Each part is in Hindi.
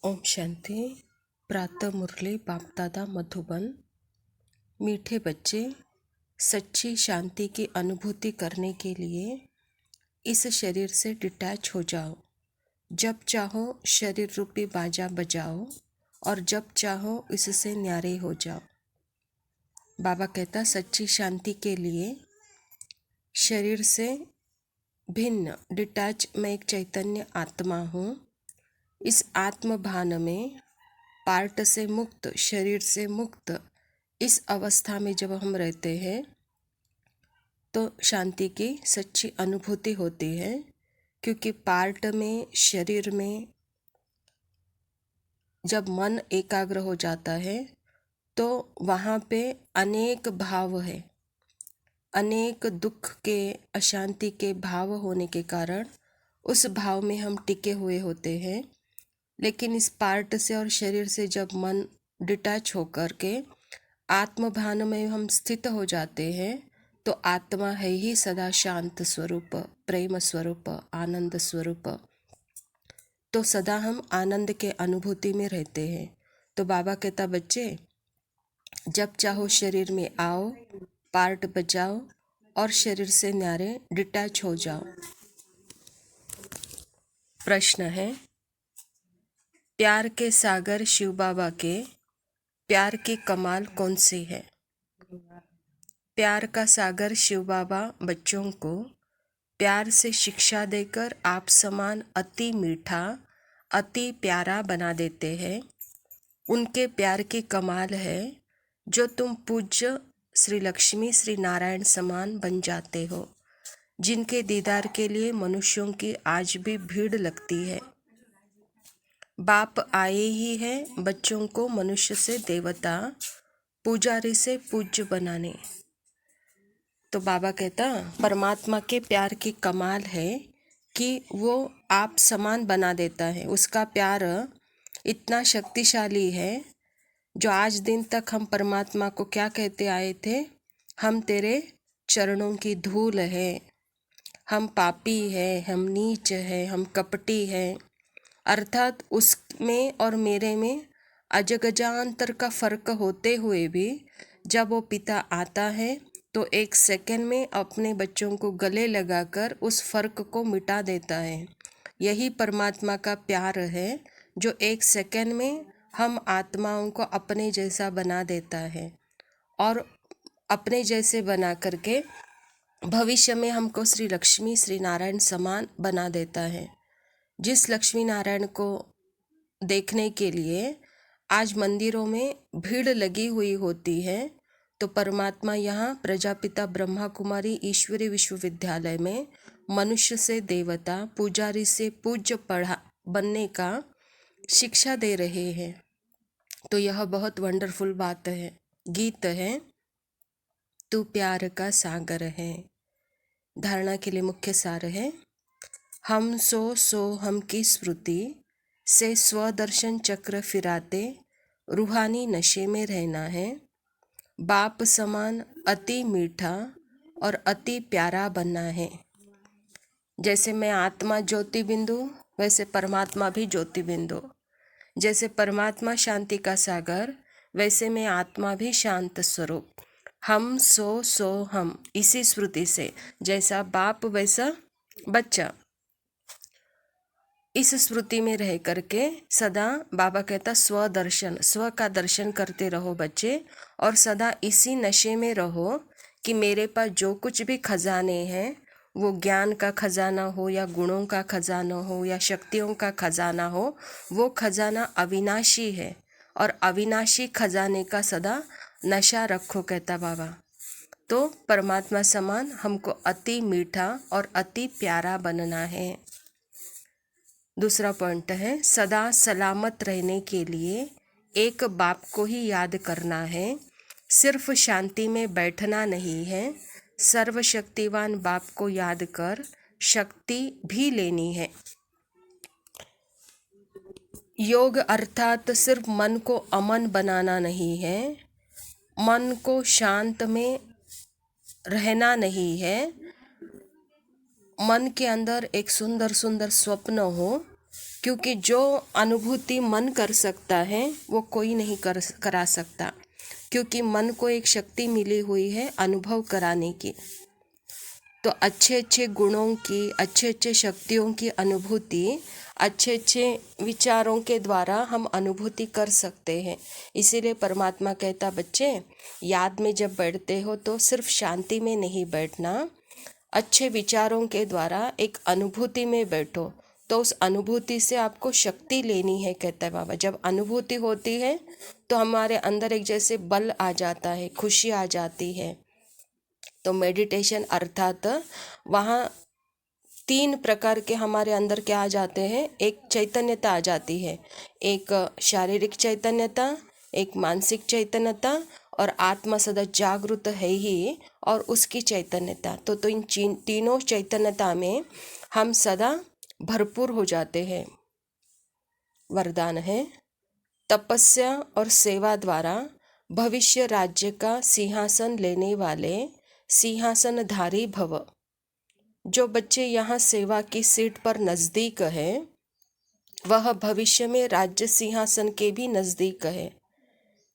ओम शांति। प्रातः मुरली बाप दादा मधुबन। मीठे बच्चे, सच्ची शांति की अनुभूति करने के लिए इस शरीर से डिटैच हो जाओ। जब चाहो शरीर रूपी बाजा बजाओ और जब चाहो इससे न्यारे हो जाओ। बाबा कहता सच्ची शांति के लिए शरीर से भिन्न डिटैच मैं एक चैतन्य आत्मा हूँ। इस आत्म भान में पार्ट से मुक्त, शरीर से मुक्त, इस अवस्था में जब हम रहते हैं तो शांति की सच्ची अनुभूति होती है। क्योंकि पार्ट में, शरीर में जब मन एकाग्र हो जाता है तो वहाँ पे अनेक भाव है, अनेक दुख के, अशांति के भाव होने के कारण उस भाव में हम टिके हुए होते हैं। लेकिन इस पार्ट से और शरीर से जब मन डिटैच होकर के आत्मभान में हम स्थित हो जाते हैं तो आत्मा है ही सदा शांत स्वरूप, प्रेम स्वरूप, आनंद स्वरूप। तो सदा हम आनंद के अनुभूति में रहते हैं। तो बाबा कहता बच्चे, जब चाहो शरीर में आओ, पार्ट बजाओ और शरीर से न्यारे डिटैच हो जाओ। प्रश्न है, प्यार के सागर शिव बाबा के प्यार की कमाल कौन सी है? प्यार का सागर शिव बाबा बच्चों को प्यार से शिक्षा देकर आप समान अति मीठा, अति प्यारा बना देते हैं। उनके प्यार की कमाल है जो तुम पूज्य श्री लक्ष्मी श्री नारायण समान बन जाते हो, जिनके दीदार के लिए मनुष्यों की आज भी भीड़ लगती है। बाप आए ही है बच्चों को मनुष्य से देवता, पुजारी से पूज्य बनाने। तो बाबा कहता परमात्मा के प्यार की कमाल है कि वो आप समान बना देता है। उसका प्यार इतना शक्तिशाली है जो आज दिन तक हम परमात्मा को क्या कहते आए थे? हम तेरे चरणों की धूल है, हम पापी है, हम नीच है, हम कपटी है। अर्थात उसमें और मेरे में अजगजांतर का फर्क होते हुए भी जब वो पिता आता है तो एक सेकंड में अपने बच्चों को गले लगाकर उस फर्क को मिटा देता है। यही परमात्मा का प्यार है जो एक सेकंड में हम आत्माओं को अपने जैसा बना देता है और अपने जैसे बना करके भविष्य में हमको श्री लक्ष्मी श्री नारायण समान बना देता है। जिस लक्ष्मी नारायण को देखने के लिए आज मंदिरों में भीड़ लगी हुई होती है तो परमात्मा यहाँ प्रजापिता ब्रह्मा कुमारी ईश्वरी विश्वविद्यालय में मनुष्य से देवता, पुजारी से पूज्य बनने का शिक्षा दे रहे हैं। तो यह बहुत वंडरफुल बात है। गीत है, तू प्यार का सागर है। धारणा के लिए मुख्य सार है, हम सो हम की स्मृति से स्वदर्शन चक्र फिराते रूहानी नशे में रहना है। बाप समान अति मीठा और अति प्यारा बनना है। जैसे मैं आत्मा ज्योति बिंदु वैसे परमात्मा भी ज्योति बिंदु। जैसे परमात्मा शांति का सागर वैसे मैं आत्मा भी शांत स्वरूप। हम सो हम, इसी स्मृति से जैसा बाप वैसा बच्चा, इस स्मृति में रह करके सदा बाबा कहता स्वदर्शन, स्व का दर्शन करते रहो बच्चे और सदा इसी नशे में रहो कि मेरे पास जो कुछ भी खजाने हैं, वो ज्ञान का खजाना हो या गुणों का खजाना हो या शक्तियों का खजाना हो, वो खजाना अविनाशी है और अविनाशी खजाने का सदा नशा रखो कहता बाबा। तो परमात्मा समान हमको अति मीठा और अति प्यारा बनना है। दूसरा पॉइंट है, सदा सलामत रहने के लिए एक बाप को ही याद करना है। सिर्फ शांति में बैठना नहीं है, सर्वशक्तिवान बाप को याद कर शक्ति भी लेनी है। योग अर्थात सिर्फ मन को अमन बनाना नहीं है, मन को शांत में रहना नहीं है। मन के अंदर एक सुंदर सुंदर स्वप्न हो क्योंकि जो अनुभूति मन कर सकता है वो कोई नहीं करा सकता, क्योंकि मन को एक शक्ति मिली हुई है अनुभव कराने की। तो अच्छे अच्छे गुणों की, अच्छे अच्छे शक्तियों की अनुभूति अच्छे अच्छे विचारों के द्वारा हम अनुभूति कर सकते हैं। इसीलिए परमात्मा कहता, बच्चे याद में जब बैठते हो तो सिर्फ शांति में नहीं बैठना, अच्छे विचारों के द्वारा एक अनुभूति में बैठो। तो उस अनुभूति से आपको शक्ति लेनी है, कहता है बाबा। जब अनुभूति होती है तो हमारे अंदर एक जैसे बल आ जाता है, खुशी आ जाती है। तो मेडिटेशन अर्थात वहाँ 3 प्रकार के हमारे अंदर क्या आ जाते हैं, एक चैतन्यता आ जाती है, एक शारीरिक चैतन्यता, एक मानसिक चैतन्यता और आत्मा सदा जागृत है ही, और उसकी चैतन्यता। तो इन तीनों चैतन्यता में हम सदा भरपूर हो जाते हैं। वरदान है, तपस्या और सेवा द्वारा भविष्य राज्य का सिंहासन लेने वाले सिंहासनधारी भव। जो बच्चे यहाँ सेवा की सीट पर नज़दीक है, वह भविष्य में राज्य सिंहासन के भी नज़दीक है।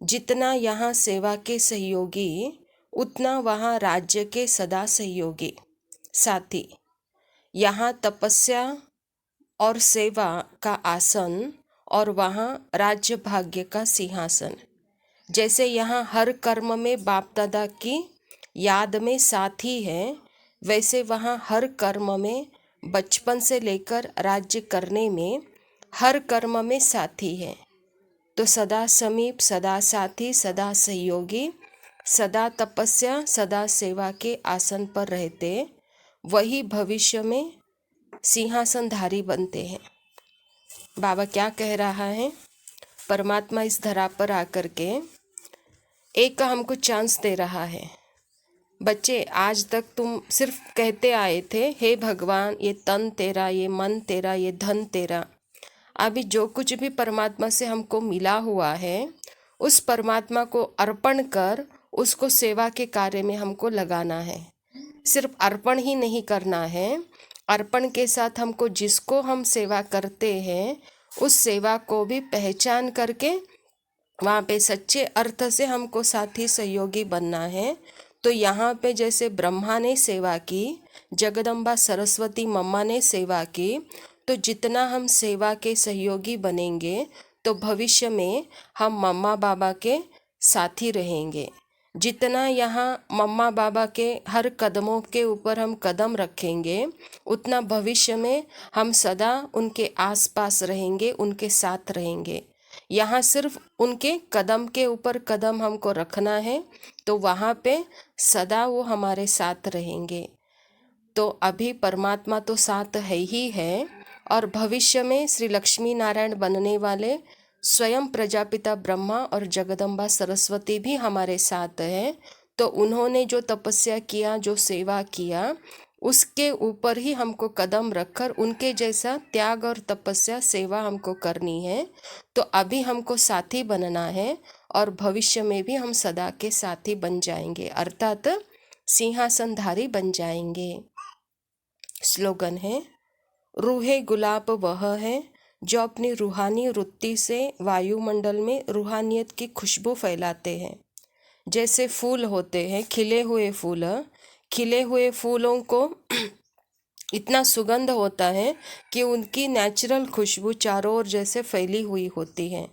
जितना यहाँ सेवा के सहयोगी, उतना वहाँ राज्य के सदा सहयोगी साथी। यहाँ तपस्या और सेवा का आसन और वहाँ राज्य भाग्य का सिंहासन। जैसे यहाँ हर कर्म में बाप दादा की याद में साथी है, वैसे वहाँ हर कर्म में बचपन से लेकर राज्य करने में हर कर्म में साथी है। तो सदा समीप, सदा साथी, सदा सहयोगी, सदा तपस्या, सदा सेवा के आसन पर रहते, वही भविष्य में सिंहासनधारी बनते हैं। बाबा क्या कह रहा है, परमात्मा इस धरा पर आकर के एक हमको चांस दे रहा है। बच्चे आज तक तुम सिर्फ कहते आए थे, हे भगवान ये तन तेरा, ये मन तेरा, ये धन तेरा। अभी जो कुछ भी परमात्मा से हमको मिला हुआ है, उस परमात्मा को अर्पण कर उसको सेवा के कार्य में हमको लगाना है। सिर्फ अर्पण ही नहीं करना है, अर्पण के साथ हमको जिसको हम सेवा करते हैं उस सेवा को भी पहचान करके वहाँ पे सच्चे अर्थ से हमको साथी सहयोगी बनना है। तो यहाँ पे जैसे ब्रह्मा ने सेवा की, जगदम्बा सरस्वती मम्मा ने सेवा की, तो जितना हम सेवा के सहयोगी बनेंगे तो भविष्य में हम मम्मा बाबा के साथी रहेंगे। जितना यहाँ मम्मा बाबा के हर कदमों के ऊपर हम कदम रखेंगे, उतना भविष्य में हम सदा उनके आसपास रहेंगे, उनके साथ रहेंगे। यहाँ सिर्फ उनके कदम के ऊपर कदम हमको रखना है, तो वहाँ पे सदा वो हमारे साथ रहेंगे। तो अभी परमात्मा तो साथ है ही है, और भविष्य में श्री लक्ष्मी नारायण बनने वाले स्वयं प्रजापिता ब्रह्मा और जगदम्बा सरस्वती भी हमारे साथ है। तो उन्होंने जो तपस्या किया, जो सेवा किया, उसके ऊपर ही हमको कदम रखकर उनके जैसा त्याग और तपस्या सेवा हमको करनी है। तो अभी हमको साथी बनना है और भविष्य में भी हम सदा के साथी बन जाएंगे, अर्थात सिंहासनधारी बन जाएंगे। स्लोगन है, रूहे गुलाब वह है जो अपनी रूहानी वृत्ति से वायुमंडल में रूहानियत की खुशबू फैलाते हैं। जैसे फूल होते हैं, खिले हुए फूलों को इतना सुगंध होता है कि उनकी नेचुरल खुशबू चारों ओर जैसे फैली हुई होती है।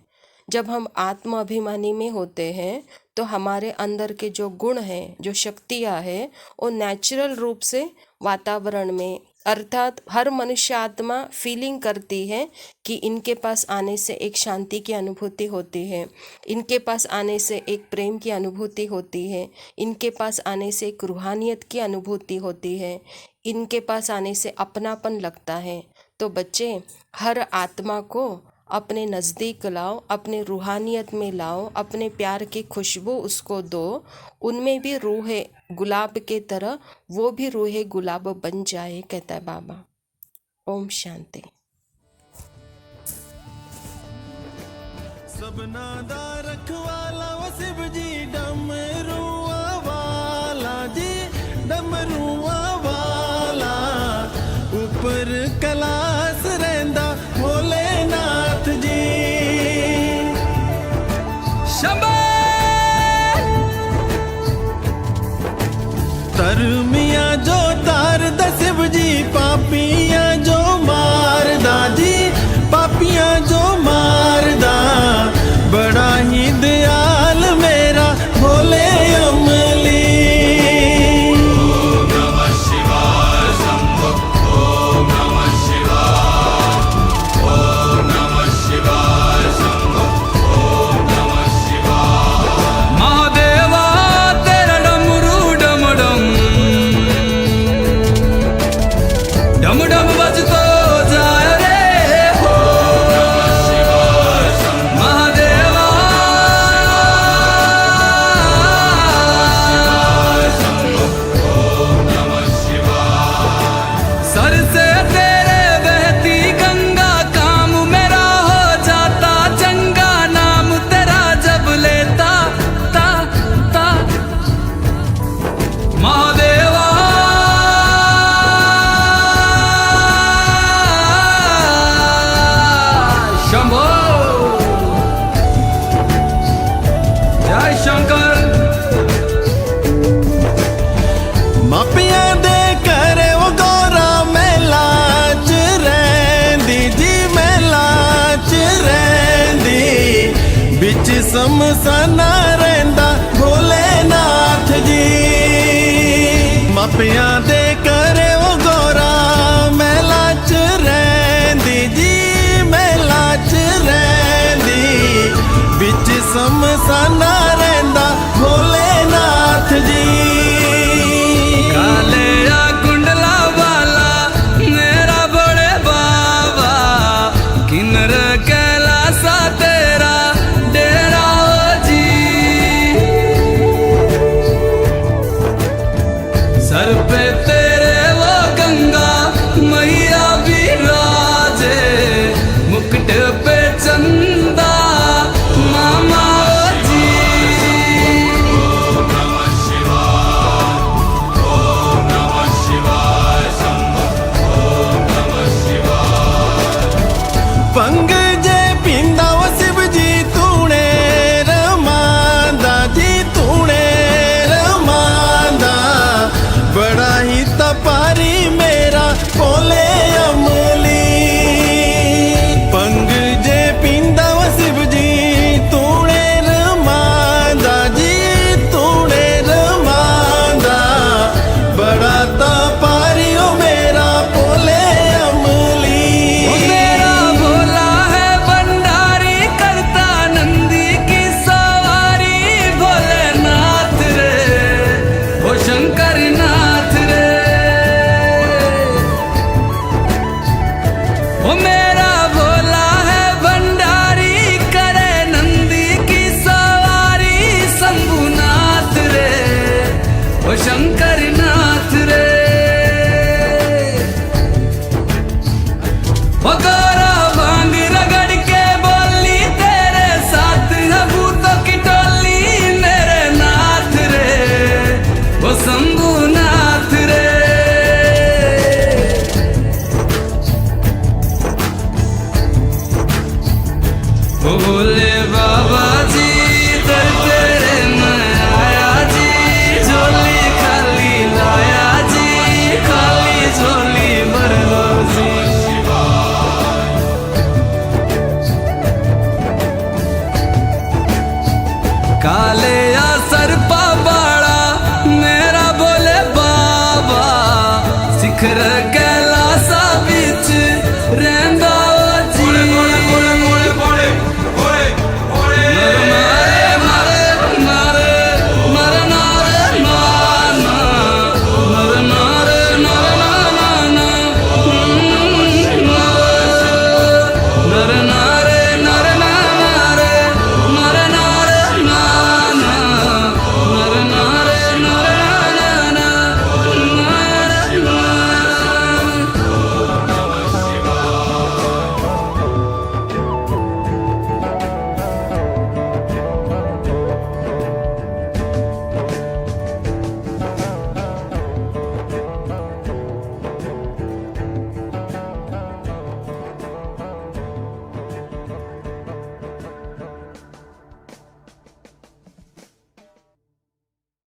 जब हम आत्म अभिमानी में होते हैं तो हमारे अंदर के जो गुण हैं, जो शक्तियाँ हैं, वो नेचुरल रूप से वातावरण में, अर्थात हर मनुष्य आत्मा फीलिंग करती है कि इनके पास आने से एक शांति की अनुभूति होती है, इनके पास आने से एक प्रेम की अनुभूति होती है, इनके पास आने से एक रूहानियत की अनुभूति होती है, इनके पास आने से अपनापन लगता है। तो बच्चे हर आत्मा को अपने नज़दीक लाओ, अपने रूहानियत में लाओ, अपने प्यार की खुशबू उसको दो। उनमें भी रूहे गुलाब के तरह वो भी रूहे गुलाब बन जाए, कहता है बाबा। ओम शांति। सबना दा रखवाला वो शिव जी डमरुआ वाला जी, डमरुआ वाला ऊपर कलास रहंदा। शंभो जय शंकर मापियां दे करे वो गौरा मेला च रैंदी जी मेला च रैंदी बिच समसाना रैंदा भोलेनाथ जी मापियां दे करे वो गौरा मेला च रैंदी जी मेला च रैंदी बिच समसाना रैंदा भोलेनाथ जी कालेया कुंडला वाला मेरा बड़े बाबा किन्नर कैलासा तेरा डेरा हो जी सर पे तेरे वो गंगा मैया विराजे मुकुट पे चंदा मामा ओ जी पंग जे पिंदा वो शिव जी तूने रमांदा जी तूने रमांदा बड़ा ही तपारी मेरा बोले अमली पंग जे पिंदा वो शिव जी तूने रमांदा जी तूने रमांदा बड़ा तपारी ओ मेरा बोले अमली वो मेरा भोला है भंडारी करता नंदी की सवारी भोलेनाथ रे ओ शंकर नाथ रे वो मेरा भोला है भंडारी करे नंदी की सवारी शंभुनाथ रे ओ शंकर नाथ रे वो गौरा भांग रगड़ के बोली तेरे साथ है भूतों की टोली मेरे नाथ रे वो शंभुनाथ रे ओ भोले बाबा जी